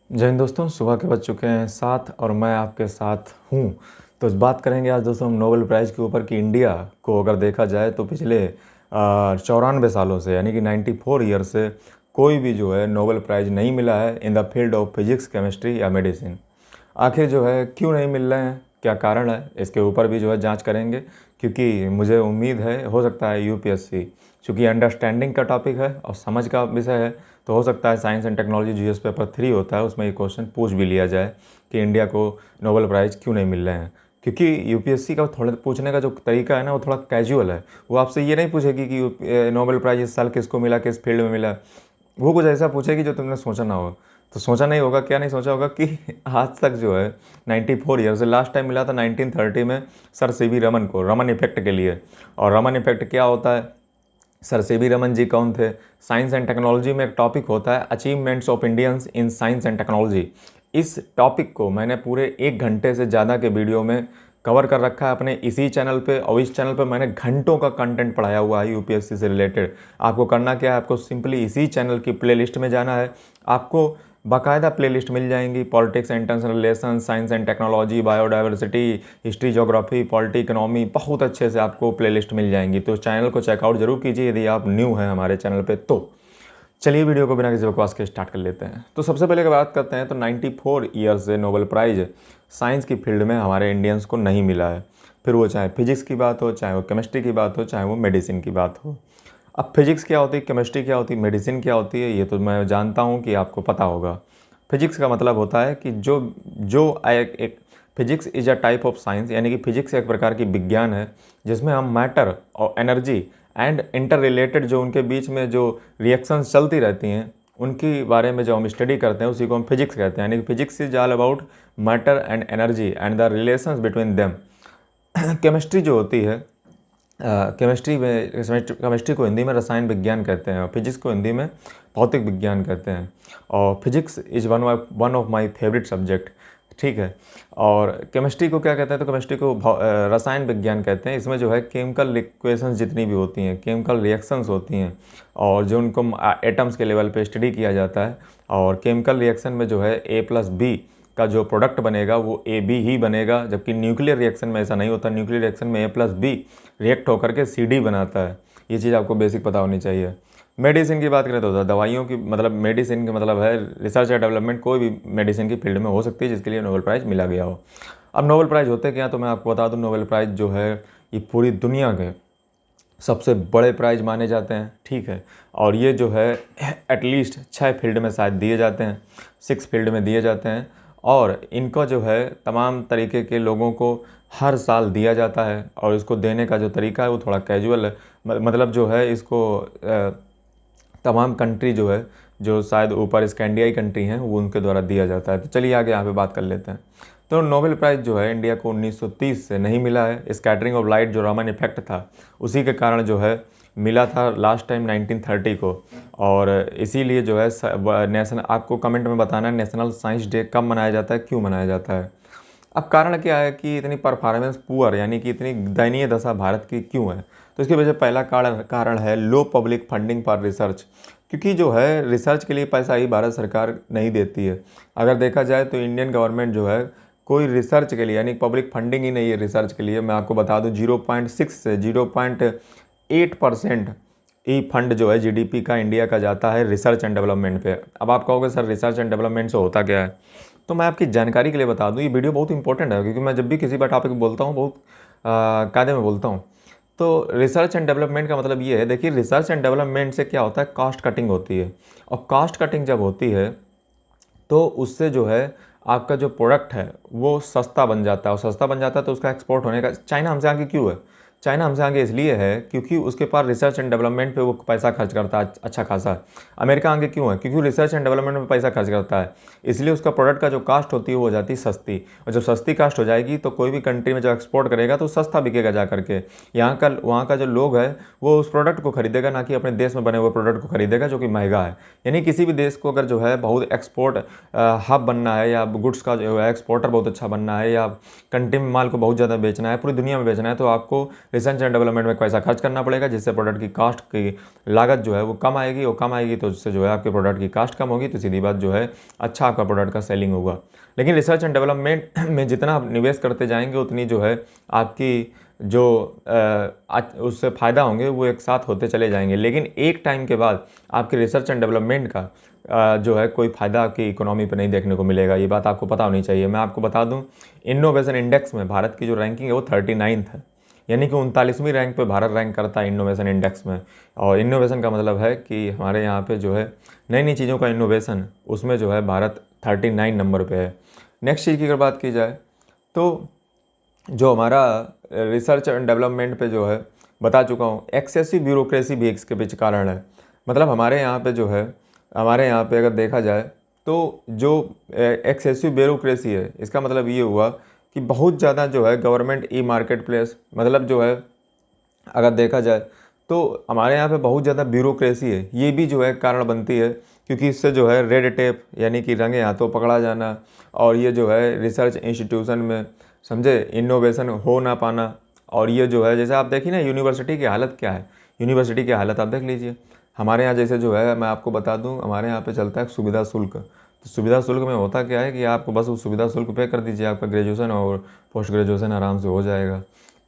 जय हिंद दोस्तों, सुबह के बज चुके हैं 7 और मैं आपके साथ हूँ। तो इस बात करेंगे आज दोस्तों हम नोबेल प्राइज़ के ऊपर कि इंडिया को अगर देखा जाए तो पिछले 94 सालों से यानी कि 94 ईयर से कोई भी जो है नोबेल प्राइज़ नहीं मिला है in the field of physics, chemistry या मेडिसिन। आखिर जो है क्यों नहीं मिल रहे हैं, क्या कारण है, इसके ऊपर भी जो है जांच करेंगे। क्योंकि मुझे उम्मीद है हो सकता है यूपीएससी, चूँकि अंडरस्टैंडिंग का टॉपिक है और समझ का विषय है, तो हो सकता है science and technology GS paper 3 होता है उसमें ये क्वेश्चन पूछ भी लिया जाए कि इंडिया को नोबेल प्राइज़ क्यों नहीं मिल रहे हैं। क्योंकि यूपीएससी का थोड़ा पूछने का जो तरीका है ना वो थोड़ा कैजुअल है। वो आपसे ये नहीं पूछेगी कि नोबेल प्राइज़ इस साल किसको मिला, किस फील्ड में मिला। वो कुछ ऐसा पूछेगी जो तुमने सोचा ना हो। तो सोचा नहीं होगा, क्या नहीं सोचा होगा कि आज तक जो है 94 ईयर से लास्ट टाइम मिला था 1930 में सर सीवी रमन को, रमन इफेक्ट के लिए। और रमन इफेक्ट क्या होता है, सर सीवी रमन जी कौन थे। साइंस एंड टेक्नोलॉजी में एक टॉपिक होता है achievements of Indians in science and technology. इस टॉपिक को मैंने पूरे 1 घंटे से ज़्यादा के वीडियो में कवर कर रखा है अपने इसी चैनल पे, और इस चैनल पे मैंने घंटों का कंटेंट पढ़ाया हुआ है यूपीएससी से रिलेटेड। आपको करना क्या है, आपको सिंपली इसी चैनल की प्लेलिस्ट में जाना है। आपको बाकायदा प्लेलिस्ट मिल जाएंगी, politics and international relation, science and technology, biodiversity, history, geography, polity, economy, बहुत अच्छे से आपको प्लेलिस्ट मिल जाएंगी। तो चैनल को चेकआउट जरूर कीजिए यदि आप न्यू हैं हमारे चैनल पे। तो चलिए वीडियो को बिना किसी बकवास के स्टार्ट कर लेते हैं। तो सबसे पहले की बात करते हैं तो 94 ईयर से नोबेल प्राइज़ साइंस की फील्ड में हमारे इंडियंस को नहीं मिला है। फिर वो चाहे फिजिक्स की बात हो, चाहे वो केमिस्ट्री की बात हो, चाहे वो मेडिसिन की बात हो। अब फिजिक्स क्या होती है, केमिस्ट्री क्या होती है, मेडिसिन क्या होती है, ये तो मैं जानता हूँ कि आपको पता होगा। फिजिक्स का मतलब होता है कि जो जो एक physics is a type of science, यानी कि फिजिक्स एक प्रकार की विज्ञान है जिसमें हम मैटर और एनर्जी एंड इंटर रिलेटेड जो उनके बीच में जो रिएक्शंस चलती रहती हैं उनके बारे में जो हम स्टडी करते हैं उसी को हम फिजिक्स कहते हैं। यानी कि physics is all about matter and energy and the relations between them. Chemistry जो होती है, केमिस्ट्री को हिंदी में रसायन विज्ञान कहते हैं और फिजिक्स को हिंदी में भौतिक विज्ञान कहते हैं। और physics is one of my favourite subject, ठीक है। और केमिस्ट्री को क्या कहते हैं, तो केमिस्ट्री को रसायन विज्ञान कहते हैं। इसमें जो है केमिकल इक्वेशंस जितनी भी होती हैं, केमिकल रिएक्शंस होती हैं और जो उनको एटम्स के लेवल पे स्टडी किया जाता है। और केमिकल रिएक्शन में जो है A+B का जो प्रोडक्ट बनेगा वो AB ही बनेगा, जबकि न्यूक्लियर रिएक्शन में ऐसा नहीं होता। न्यूक्लियर रिएक्शन में A+B रिएक्ट होकर के CD बनाता है। ये चीज़ आपको बेसिक पता होनी चाहिए। मेडिसिन की बात करें तो दवाइयों की मतलब मेडिसिन का मतलब है रिसर्च या डेवलपमेंट, कोई भी मेडिसिन की फील्ड में हो सकती है जिसके लिए नोबेल प्राइज़ मिला गया हो। अब नोबेल प्राइज़ होते क्या, तो मैं आपको बता दूं, नोबेल प्राइज़ जो है ये पूरी दुनिया के सबसे बड़े प्राइज़ माने जाते हैं, ठीक है। और ये जो है एटलीस्ट 6 फील्ड में शायद दिए जाते हैं, 6 फील्ड में दिए जाते हैं। और इनका जो है तमाम तरीके के लोगों को हर साल दिया जाता है और इसको देने का जो तरीका है वो थोड़ा कैजुअल है। मतलब जो है इसको तमाम कंट्री जो है, जो शायद ऊपर स्कैंडियाई कंट्री हैं, वो उनके द्वारा दिया जाता है। तो चलिए आगे यहाँ पे बात कर लेते हैं। तो नोबेल प्राइज़ जो है इंडिया को 1930 से नहीं मिला है। स्कैटरिंग ऑफ लाइट जो रमन इफेक्ट था उसी के कारण जो है मिला था लास्ट टाइम 1930 को। और इसीलिए जो है नेशनल, आपको कमेंट में बताना है नेशनल साइंस डे कब मनाया जाता है, क्यों मनाया जाता है। अब कारण क्या है कि इतनी परफॉर्मेंस पुअर यानी कि इतनी दयनीय दशा भारत की क्यों है, तो इसके वजह पहला कारण है लो पब्लिक फंडिंग फॉर रिसर्च। क्योंकि जो है रिसर्च के लिए पैसा ही भारत सरकार नहीं देती है। अगर देखा जाए तो इंडियन गवर्नमेंट जो है कोई रिसर्च के लिए यानी पब्लिक फंडिंग ही नहीं है रिसर्च के लिए। मैं आपको बता दूं 0.6 से 0.8% ई फंड जो है जीडीपी का इंडिया का जाता है रिसर्च एंड डेवलपमेंट पे। अब आप कहोगे सर रिसर्च एंड डेवलपमेंट से होता क्या है, तो मैं आपकी जानकारी के लिए बता दूं, ये वीडियो बहुत इंपॉर्टेंट है क्योंकि मैं जब भी किसी भी टॉपिक बोलता हूँ बहुत कायदे में बोलता हूँ। तो रिसर्च एंड डेवलपमेंट का मतलब ये है, देखिए रिसर्च एंड डेवलपमेंट से क्या होता है, कॉस्ट कटिंग होती है। और कॉस्ट कटिंग जब होती है तो उससे जो है आपका जो प्रोडक्ट है वो सस्ता बन जाता है, और सस्ता बन जाता है तो उसका एक्सपोर्ट होने का। चाइना हमसे आगे क्यों है, चाइना हमसे आगे इसलिए है क्योंकि उसके पास रिसर्च एंड डेवलपमेंट पे वो पैसा खर्च करता है अच्छा खासा। अमेरिका आगे क्यों है, क्योंकि रिसर्च एंड डेवलपमेंट में पैसा खर्च करता है, इसलिए उसका प्रोडक्ट का जो कास्ट होती है वो हो जाती है सस्ती। और जब सस्ती कास्ट हो जाएगी तो कोई भी कंट्री में जब एक्सपोर्ट करेगा तो सस्ता बिकेगा जा करके। वहाँ का जो लोग है वो उस प्रोडक्ट को खरीदेगा, ना कि अपने देश में बने हुए प्रोडक्ट को खरीदेगा जो कि महंगा है। यानी किसी भी देश को अगर जो है बहुत एक्सपोर्ट हब बनना है, या गुड्स का जो है एक्सपोर्टर बहुत अच्छा बनना है, या कंट्री में माल को बहुत ज़्यादा बेचना है, पूरी दुनिया में बेचना है, तो आपको रिसर्च एंड डेवलपमेंट में पैसा खर्च करना पड़ेगा, जिससे प्रोडक्ट की कॉस्ट की लागत जो है वो कम आएगी, और कम आएगी तो उससे जो है आपके प्रोडक्ट की कास्ट कम होगी, तो सीधी बात जो है अच्छा आपका प्रोडक्ट का सेलिंग होगा। लेकिन रिसर्च एंड डेवलपमेंट में जितना आप निवेश करते जाएंगे उतनी जो है आपकी जो उससे फ़ायदा होंगे वो एक साथ होते चले जाएंगे, लेकिन एक टाइम के बाद आपके रिसर्च एंड डेवलपमेंट का जो है कोई फ़ायदा आपकी इकोनॉमी पे नहीं देखने को मिलेगा। ये बात आपको पता होनी चाहिए। मैं आपको बता दूं, इनोवेशन इंडेक्स में भारत की जो रैंकिंग है वो 39th है, यानी कि 39वीं रैंक पे भारत रैंक करता है इनोवेशन इंडेक्स में। और इनोवेशन का मतलब है कि हमारे यहाँ पे जो है नई नई चीज़ों का इनोवेशन, उसमें जो है भारत 39 नंबर पे है। नेक्स्ट चीज़ की अगर बात की जाए तो जो हमारा रिसर्च एंड डेवलपमेंट पे जो है बता चुका हूँ, एक्सेसिव ब्यूरोक्रेसी भी इसके पीछे कारण है। मतलब हमारे यहाँ पे जो है, हमारे यहाँ पे अगर देखा जाए तो जो एक्सेसिव ब्यूरोक्रेसी है, इसका मतलब ये हुआ कि बहुत ज़्यादा जो है गवर्नमेंट ई मार्केट प्लेस, मतलब जो है अगर देखा जाए तो हमारे यहाँ पे बहुत ज़्यादा ब्यूरोक्रेसी है, ये भी जो है कारण बनती है, क्योंकि इससे जो है रेड टेप यानी कि रंगे हाथों पकड़ा जाना, और ये जो है रिसर्च इंस्टीट्यूशन में समझे इनोवेशन हो ना पाना। और ये जो है जैसे आप देखिए ना यूनिवर्सिटी की हालत क्या है, यूनिवर्सिटी की हालत आप देख लीजिए। हमारे यहाँ जैसे जो है मैं आपको बता दूँ, हमारे यहाँ पे चलता है सुविधा शुल्क। तो सुविधा शुल्क में होता क्या है कि आपको बस उस सुविधा शुल्क पे कर दीजिए, आपका ग्रेजुएशन और पोस्ट ग्रेजुएशन आराम से हो जाएगा।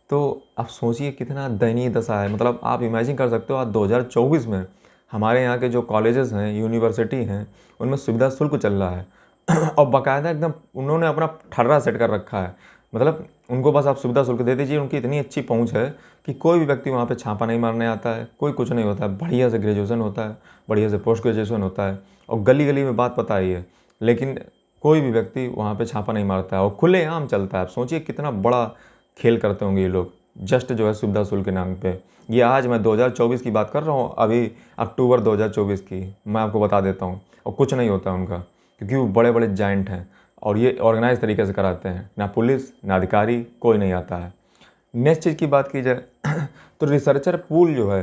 तो आप सोचिए कितना दयनीय दशा है। मतलब आप इमेजिन कर सकते हो आज 2024 में हमारे यहाँ के जो कॉलेजेस हैं, यूनिवर्सिटी हैं, उनमें सुविधा शुल्क चल रहा है और बाकायदा एकदम उन्होंने अपना ठर्रा सेट कर रखा है। मतलब उनको बस आप सुविधा शुल्क दे दीजिए, उनकी इतनी अच्छी पहुँच है कि कोई भी व्यक्ति वहाँ पे छापा नहीं मारने आता है, कोई कुछ नहीं होता है, बढ़िया से ग्रेजुएशन होता है, बढ़िया से पोस्ट ग्रेजुएशन होता है, और गली गली में बात पता ही है, लेकिन कोई भी व्यक्ति वहाँ पे छापा नहीं मारता है और खुलेआम चलता है। आप सोचिए कितना बड़ा खेल करते होंगे ये लोग, जस्ट जो है सुविधा शुल्क के नाम पे। ये आज मैं 2024 की बात कर रहा हूँ, अभी अक्टूबर 2024 की मैं आपको बता देता हूँ, और कुछ नहीं होता उनका, क्योंकि वो बड़े बड़े जाइंट हैं और ये ऑर्गेनाइज तरीके से कराते हैं। ना पुलिस ना अधिकारी कोई नहीं आता है। नेक्स्ट चीज़ की बात की जाए तो रिसर्चर पूल जो है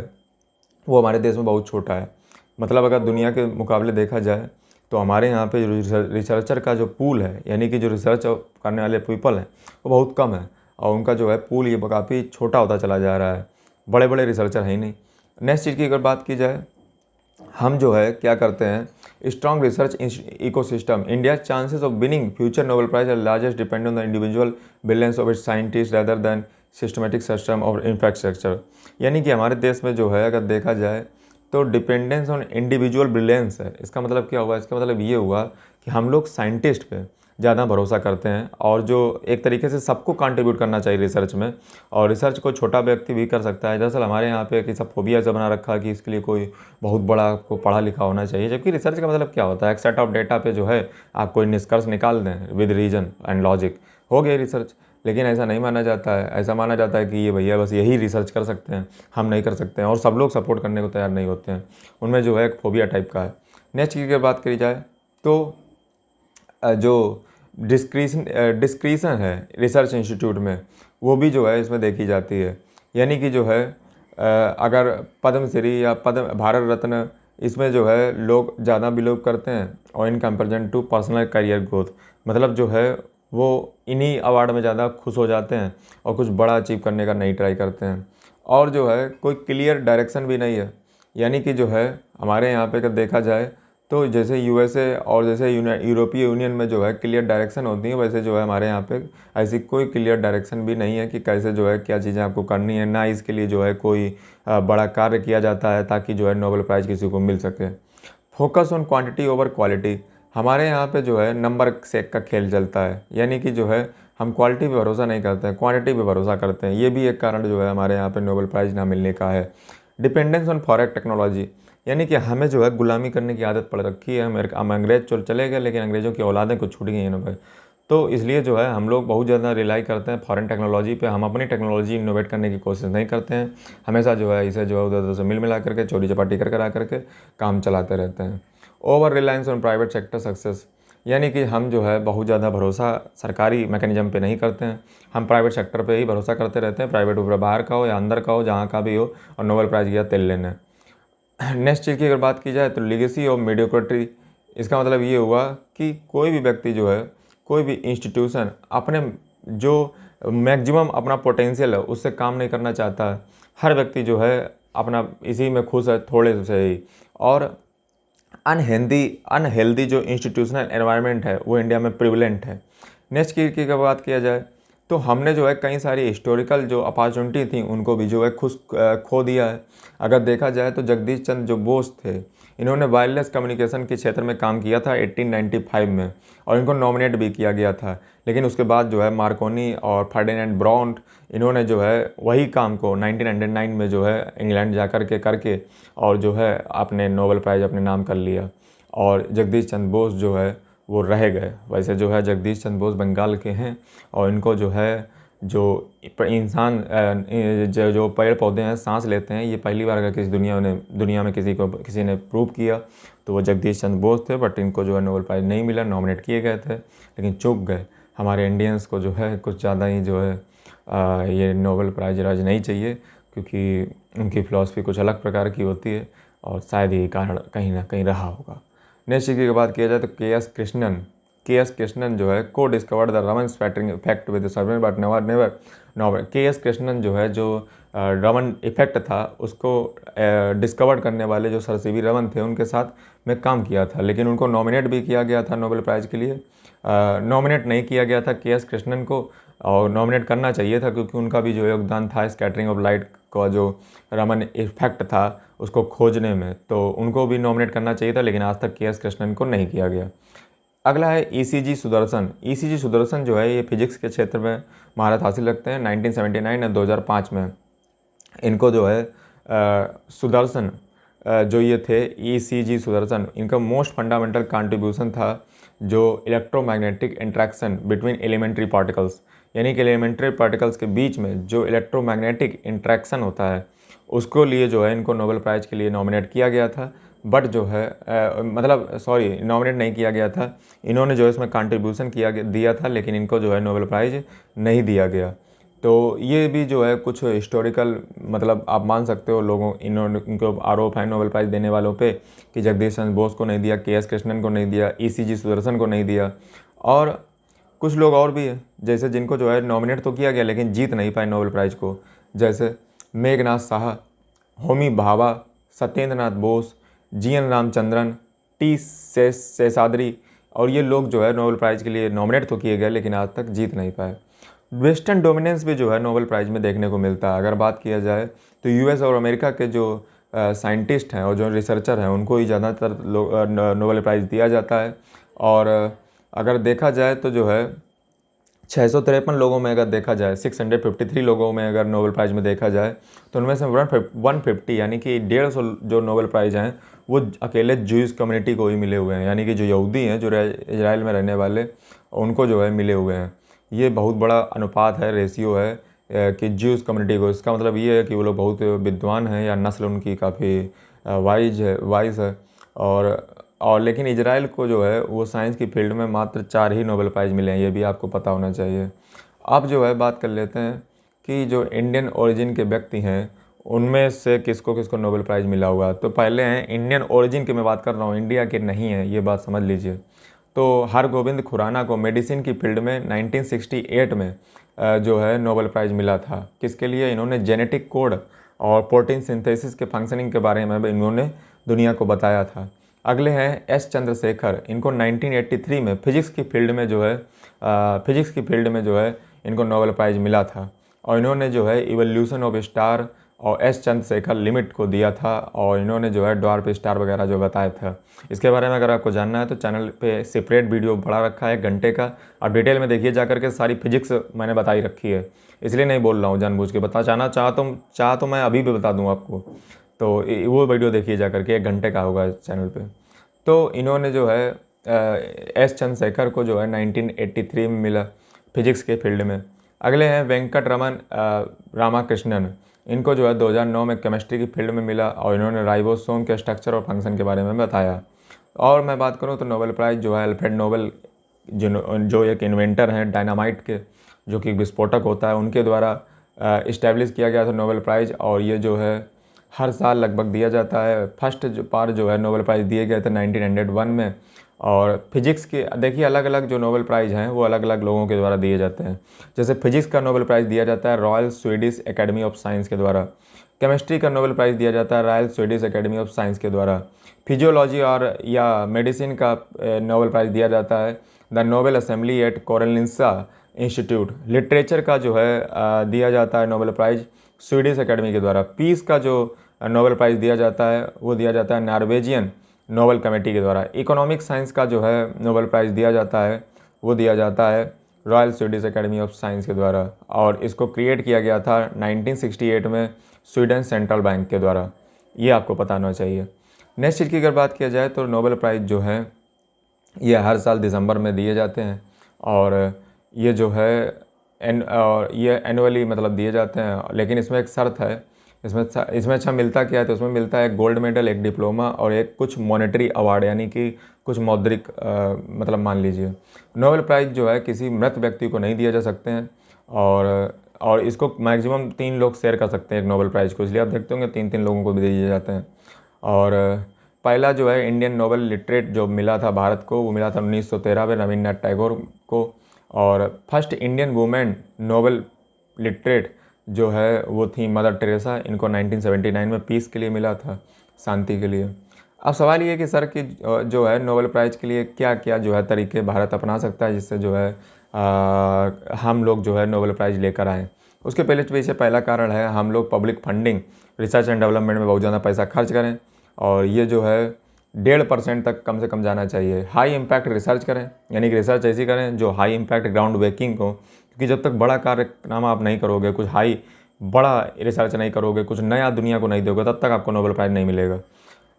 वो हमारे देश में बहुत छोटा है। मतलब अगर दुनिया के मुकाबले देखा जाए तो हमारे यहाँ पे रिसर्चर का जो पूल है, यानी कि जो रिसर्च करने वाले पीपल हैं, वो बहुत कम है, और उनका जो है पूल ये काफ़ी छोटा होता चला जा रहा है। बड़े बड़े रिसर्चर हैं ही नहीं। नेक्स्ट चीज़ की अगर बात की जाए, हम जो है क्या करते हैं, strong research ecosystem, India chances of winning future Nobel prize are largest depend on the individual brilliance of its scientist rather than systematic system और इंफ्रास्ट्रक्चर। यानी कि हमारे देश में जो है अगर देखा जाए तो डिपेंडेंस ऑन इंडिविजुअल ब्रिलियंस है। इसका मतलब क्या हुआ, इसका मतलब ये हुआ कि हम लोग साइंटिस्ट पे ज़्यादा भरोसा करते हैं, और जो एक तरीके से सबको कंट्रीब्यूट करना चाहिए रिसर्च में, और रिसर्च को छोटा व्यक्ति भी कर सकता है। दरअसल हमारे यहाँ पे ऐसा फोबिया से बना रखा है कि इसके लिए कोई बहुत बड़ा आपको पढ़ा लिखा होना चाहिए, जबकि रिसर्च का मतलब क्या होता है, एक सेट ऑफ डेटा पे जो है आप कोई निष्कर्ष निकाल दें विद रीजन एंड लॉजिक, हो गया रिसर्च। लेकिन ऐसा नहीं माना जाता है, ऐसा माना जाता है कि ये भैया बस यही रिसर्च कर सकते हैं, हम नहीं कर सकते हैं, और सब लोग सपोर्ट करने को तैयार नहीं होते हैं। उनमें जो है एक फोबिया टाइप का है। नेक्स्ट चीज़ की बात करी जाए तो जो डिस्क्रिशन है रिसर्च इंस्टीट्यूट में, वो भी जो है इसमें देखी जाती है। यानी कि जो है अगर पद्मश्री या पद्म भारत रत्न, इसमें जो है लोग ज़्यादा बिलीव करते हैं, और in comparison to personal career growth, मतलब जो है वो इन्हीं अवार्ड में ज़्यादा खुश हो जाते हैं और कुछ बड़ा अचीव करने का नहीं ट्राई करते हैं। और जो है कोई क्लियर डायरेक्शन भी नहीं है। यानी कि जो है हमारे यहाँ पे अगर देखा जाए तो जैसे यूएसए और जैसे यूरोपीय यूनियन में जो है क्लियर डायरेक्शन होती है, वैसे जो है हमारे यहाँ पे ऐसी कोई क्लियर डायरेक्शन भी नहीं है कि कैसे जो है क्या चीज़ें आपको करनी है, ना इसके लिए जो है कोई बड़ा कार्य किया जाता है ताकि जो है नोबेल प्राइज़ किसी को मिल सके। Focus on quantity over quality, हमारे यहाँ पे जो है नंबर सेक का खेल चलता है। यानी कि जो है हम क्वालिटी पे भरोसा नहीं करते हैं, क्वांटिटी पे भरोसा करते हैं। ये भी एक कारण जो है हमारे यहाँ पे नोबेल प्राइज़ ना मिलने का है। डिपेंडेंस ऑन फॉरेन टेक्नोलॉजी, यानी कि हमें जो है गुलामी करने की आदत पड़ रखी है। हम अंग्रेज चले गए, लेकिन अंग्रेज़ों की औलादें कुछ छूट गई हैं ना भाई। तो इसलिए जो है हम लोग बहुत ज़्यादा रिलाई करते हैं फॉरेन टेक्नोलॉजी पे, हम अपनी टेक्नोलॉजी इनोवेट करने की कोशिश नहीं करते हैं। हमेशा जो है इसे जो है उधर उधर से मिल मिला करके चोरी चपाटी कर आ करके काम चलाते रहते हैं। Over reliance on private sector success, यानी कि हम जो है बहुत ज़्यादा भरोसा सरकारी मैकेनिज्म पे नहीं करते हैं, हम प्राइवेट सेक्टर पे ही भरोसा करते रहते हैं, प्राइवेट ऊपर बाहर का हो या अंदर का हो, जहाँ का भी हो, और नोबेल प्राइज़ गया तेल लेने। नेक्स्ट चीज़ की अगर बात की जाए तो लीगेसी ऑफ मीडियोक्रेटी, इसका मतलब ये हुआ कि कोई भी व्यक्ति जो है, कोई भी इंस्टीट्यूशन अपने जो मैक्सिमम अपना पोटेंशियल है उससे काम नहीं करना चाहता है। हर व्यक्ति जो है अपना इसी में खुश है थोड़े से ही। और अनहेल्दी जो इंस्टीट्यूशनल एनवायरनमेंट है वो इंडिया में प्रिवलेंट है। नेक्स्ट की बात किया जाए तो हमने जो है कई सारी हिस्टोरिकल जो अपॉर्चुनिटी थी उनको भी जो है खो दिया है। अगर देखा जाए तो जगदीश चंद्र जो बोस थे, इन्होंने वायरलेस कम्युनिकेशन के क्षेत्र में काम किया था 1895 में, और इनको नॉमिनेट भी किया गया था। लेकिन उसके बाद जो है मार्कोनी और फर्डिनेंड ब्राउन, इन्होंने जो है वही काम को 1909 में जो है इंग्लैंड जा करके और जो है आपने नोबेल प्राइज़ अपने नाम कर लिया, और जगदीश चंद्र बोस जो है वो रह गए। वैसे जो है जगदीश चंद्र बोस बंगाल के हैं, और इनको जो है जो इंसान जो पेड़ पौधे हैं सांस लेते हैं, ये पहली बार अगर दुनिया में किसी ने प्रूव किया तो वो जगदीश चंद्र बोस थे। बट इनको जो है नोबेल प्राइज़ नहीं मिला, नॉमिनेट किए गए थे लेकिन चूक गए। हमारे इंडियंस को जो है कुछ ज़्यादा ही जो है ये नोबेल प्राइज़ राज नहीं चाहिए, क्योंकि उनकी फ़िलॉसफी कुछ अलग प्रकार की होती है और शायद यही कारण कहीं ना कहीं रहा होगा। नेक्स्ट की बात किया जाए तो के एस कृष्णन जो है को discovered the Raman spattering effect with servant but never novel. के एस कृष्णन जो है जो रमन इफेक्ट था उसको डिस्कवर करने वाले जो सर सीवी रमन थे उनके साथ में काम किया था, लेकिन उनको नॉमिनेट भी किया गया था नोबेल प्राइज़ के लिए। नॉमिनेट नहीं किया गया था के एस कृष्णन को, और नॉमिनेट करना चाहिए था क्योंकि उनका भी जो योगदान था स्कैटरिंग ऑफ लाइट का जो रमन इफेक्ट था उसको खोजने में, तो उनको भी नॉमिनेट करना चाहिए था, लेकिन आज तक के एस कृष्णन को नहीं किया गया। अगला है ईसीजी सुदर्शन। ईसीजी सुदर्शन जो है ये फिजिक्स के क्षेत्र में महारत हासिल रखते हैं 1979 और 2005 में। इनको जो है सुदर्शन जो ये थे ईसीजी सुदर्शन, इनका मोस्ट फंडामेंटल कंट्रीब्यूशन था जो electromagnetic interaction between elementary particles, यानी कि एलिमेंट्री पार्टिकल्स के बीच में जो इलेक्ट्रोमैग्नेटिक इंट्रैक्शन होता है उसको लिए जो है इनको नोबेल प्राइज़ के लिए नॉमिनेट किया गया था। बट जो है नॉमिनेट नहीं किया गया था। इन्होंने जो है इसमें कंट्रीब्यूशन दिया था, लेकिन इनको जो है नोबेल प्राइज़ नहीं दिया गया। तो ये भी जो है कुछ हिस्टोरिकल मतलब आप मान सकते हो इनको आरोप है नोबेल प्राइज़ देने वालों पे कि जगदीश चंद्र बोस को नहीं दिया, के एस कृष्णन को नहीं दिया, ईसीजी सुदर्शन को नहीं दिया, और कुछ लोग और भी हैं जैसे जिनको जो है नॉमिनेट तो किया गया लेकिन जीत नहीं पाए नोबेल प्राइज़ को, जैसे मेघनाथ साहा, होमी भाभा, सत्येंद्र नाथ बोस, जीएन रामचंद्रन, टी शेषाद्री, और ये लोग जो है नोबेल प्राइज़ के लिए नॉमिनेट तो किए गए लेकिन आज तक जीत नहीं पाए। वेस्टर्न डोमिनेंस भी जो है नोबेल प्राइज़ में देखने को मिलता है। अगर बात किया जाए तो यूएस और अमेरिका के जो साइंटिस्ट हैं और जो रिसर्चर हैं उनको ही ज़्यादातर नोबेल प्राइज़ दिया जाता है। और अगर देखा जाए तो जो है 653 लोगों में अगर देखा जाए 653 लोगों में अगर नोबेल प्राइज़ में देखा जाए तो उनमें से 150 यानी कि 150 जो नोबेल प्राइज़ हैं वो अकेले जूस कम्युनिटी को ही मिले हुए हैं, यानी कि जो यहूदी हैं जो इजराइल में रहने वाले उनको जो है मिले हुए हैं। ये बहुत बड़ा अनुपात है, रेशियो है कि ज्यूस कम्युनिटी को। इसका मतलब ये है कि वो लोग बहुत विद्वान हैं या नस्ल उनकी काफ़ी वाइज है। और लेकिन इजराइल को जो है वो साइंस की फील्ड में मात्र 4 ही नोबेल प्राइज़ मिले हैं, ये भी आपको पता होना चाहिए। अब जो है बात कर लेते हैं कि जो इंडियन ओरिजिन के व्यक्ति हैं उनमें से किसको किसको नोबेल प्राइज़ मिला हुआ। तो पहले हैं इंडियन ओरिजिन की मैं बात कर रहा हूँ, इंडिया के नहीं है, ये बात समझ लीजिए। तो हरगोविंद खुराना को मेडिसिन की फील्ड में 1968 में जो है नोबेल प्राइज़ मिला था। किसके लिए? इन्होंने जेनेटिक कोड और प्रोटीन सिंथेसिस के फंक्शनिंग के बारे में इन्होंने दुनिया को बताया था। अगले हैं एस चंद्रशेखर, इनको 1983 में फिजिक्स की फील्ड में जो है इनको नोबेल प्राइज़ मिला था, और इन्होंने जो है इवोल्यूशन ऑफ स्टार और एस चंद्रशेखर लिमिट को दिया था, और इन्होंने जो है डॉर्प स्टार वगैरह जो बताया था। इसके बारे में अगर आपको जानना है तो चैनल पे सेपरेट वीडियो बड़ा रखा है 1 घंटे का, और डिटेल में देखिए जा करके, सारी फिजिक्स मैंने बताई रखी है, इसलिए नहीं बोल रहा हूँ जानबूझ के। चाह तो मैं अभी भी बता दूँ आपको, तो वो वीडियो देखिए जा करके, 1 घंटे का होगा चैनल पर। तो इन्होंने जो है एस चंद्रशेखर को जो है 1983 में मिला फिजिक्स के फील्ड में। अगले हैं वेंकट रमन रामाकृष्णन, इनको जो है 2009 में केमिस्ट्री की फील्ड में मिला, और इन्होंने राइबोसोम के स्ट्रक्चर और फंक्शन के बारे में बताया। और मैं बात करूं तो नोबेल प्राइज़ जो है अल्फ्रेड नोबेल जो एक इन्वेंटर हैं डायनामाइट के, जो कि विस्फोटक होता है, उनके द्वारा इस्टेब्लिश किया गया था नोबेल प्राइज़, और ये जो है हर साल लगभग दिया जाता है। फर्स्ट जो है नोबेल प्राइज़ दिए गए थे 1901 में, और फिजिक्स के देखिए अलग अलग जो नोबेल प्राइज़ हैं वो अलग अलग लोगों के द्वारा दिए जाते हैं। जैसे फिजिक्स का नोबेल प्राइज़ दिया जाता है royal Swedish academy of science के द्वारा। केमिस्ट्री का नोबेल प्राइज़ दिया जाता है royal Swedish academy of science के द्वारा। फिजियोलॉजी और या मेडिसिन का नोबेल प्राइज़ दिया जाता है the Nobel Assembly at Karolinska Institute. Literature का जो है दिया जाता है नोबेल प्राइज़ स्वीडिश एकेडमी के द्वारा। पीस का जो नोबेल प्राइज़ दिया जाता है वो दिया जाता है नॉर्वेजियन नोबेल कमेटी के द्वारा। इकोनॉमिक साइंस का जो है नोबेल प्राइज़ दिया जाता है वो दिया जाता है royal Swedish academy of science के द्वारा। और इसको क्रिएट किया गया था 1968 में स्वीडन सेंट्रल बैंक के द्वारा। ये आपको पता होना चाहिए। नेक्स्ट चीज़ की अगर बात किया जाए तो नोबेल प्राइज़ जो है ये हर साल दिसंबर में दिए जाते हैं और ये जो है ये एनुअली मतलब दिए जाते हैं। लेकिन इसमें एक शर्त है, इसमें अच्छा मिलता क्या है तो इसमें मिलता है एक गोल्ड मेडल, एक डिप्लोमा और एक कुछ मॉनेटरी अवार्ड यानी कि कुछ मौद्रिक मतलब मान लीजिए। नोबेल प्राइज़ जो है किसी मृत व्यक्ति को नहीं दिए जा सकते हैं और इसको मैक्सिमम 3 लोग शेयर कर सकते हैं एक नोबेल प्राइज़ को, इसलिए आप देखते होंगे 3-3 लोगों को भी दिए जाते हैं। और पहला जो है इंडियन नोबेल लिटरेट जो मिला था भारत को वो मिला था 1913 में रविन्द्रनाथ टैगोर को। और first Indian women Nobel literate जो है वो थी मदर टेरेसा। इनको 1979 में पीस के लिए मिला था, शांति के लिए। अब सवाल ये है कि सर कि जो है नोबेल प्राइज़ के लिए क्या क्या जो है तरीके भारत अपना सकता है जिससे जो है हम लोग जो है नोबेल प्राइज़ लेकर आएँ। उसके पीछे पहला कारण है हम लोग public funding research and development में बहुत ज़्यादा पैसा खर्च करें और ये जो है 1.5% तक कम से कम जाना चाहिए। हाई इम्पैक्ट रिसर्च करें यानी कि रिसर्च ऐसी करें जो हाई इम्पैक्ट ग्राउंड ब्रेकिंग हो, क्योंकि जब तक बड़ा कार्यनामा आप नहीं करोगे, कुछ बड़ा रिसर्च नहीं करोगे, कुछ नया दुनिया को नहीं दोगे, तब तक आपको नोबेल प्राइज़ नहीं मिलेगा।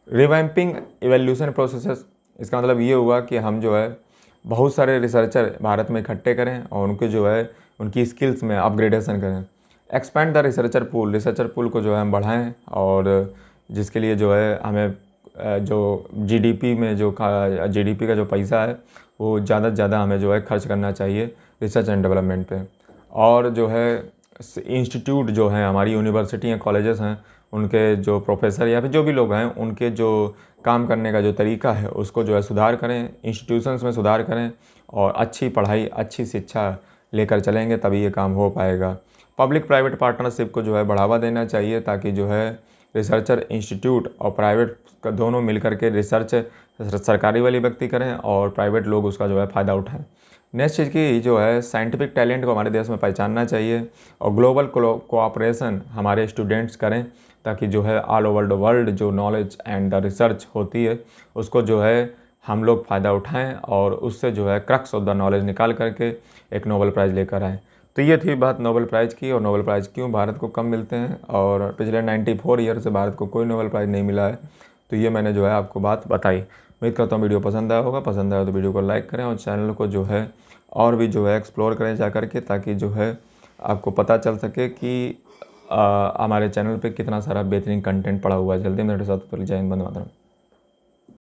रिवैम्पिंग इवैल्यूएशन प्रोसेसेस, इसका मतलब ये हुआ कि हम जो है बहुत सारे रिसर्चर भारत में इकट्ठे करें और उनके जो है उनकी स्किल्स में अपग्रेडेशन करें। एक्सपेंड द रिसर्चर पूल को जो है हम बढ़ाएं और जिसके लिए जो है हमें जो जीडीपी का जो पैसा है वो ज़्यादा से ज़्यादा हमें जो है खर्च करना चाहिए रिसर्च एंड डेवलपमेंट पे। और जो है इंस्टीट्यूट जो हैं हमारी यूनिवर्सिटी हैं, कॉलेजेस हैं, उनके जो प्रोफेसर या फिर जो भी लोग हैं उनके जो काम करने का जो तरीका है उसको जो है सुधार करें, इंस्टीट्यूशंस में सुधार करें और अच्छी पढ़ाई अच्छी शिक्षा लेकर चलेंगे तभी ये काम हो पाएगा। पब्लिक प्राइवेट पार्टनरशिप को जो है बढ़ावा देना चाहिए ताकि जो है रिसर्चर इंस्टीट्यूट और प्राइवेट का दोनों मिलकर के रिसर्च सरकारी वाली व्यक्ति करें और प्राइवेट लोग उसका जो है फ़ायदा उठाएं। नेक्स्ट चीज़ की जो है साइंटिफिक टैलेंट को हमारे देश में पहचानना चाहिए और ग्लोबल कोऑपरेशन हमारे स्टूडेंट्स करें ताकि जो है ऑल ओवर द वर्ल्ड जो नॉलेज एंड द रिसर्च होती है उसको जो है हम लोग फ़ायदा उठाएं और उससे जो है क्रक्स ऑफ द नॉलेज निकाल करके एक नोबेल प्राइज़ लेकर आएँ। तो ये थी बात नोबेल प्राइज़ की और नोबेल प्राइज़ क्यों भारत को कम मिलते हैं और पिछले 94 ईयर से भारत को कोई नोबेल प्राइज़ नहीं मिला है। तो ये मैंने जो है आपको बात बताई। उम्मीद करता हूँ वीडियो पसंद आया होगा। पसंद आया तो वीडियो को लाइक करें और चैनल को जो है और भी जो है एक्सप्लोर करें जा करके ताकि जो है आपको पता चल सके कि हमारे चैनल पे कितना सारा बेहतरीन कंटेंट पड़ा हुआ है। जल्दी मेरे साथ जय हिंद, वंदे मातरम।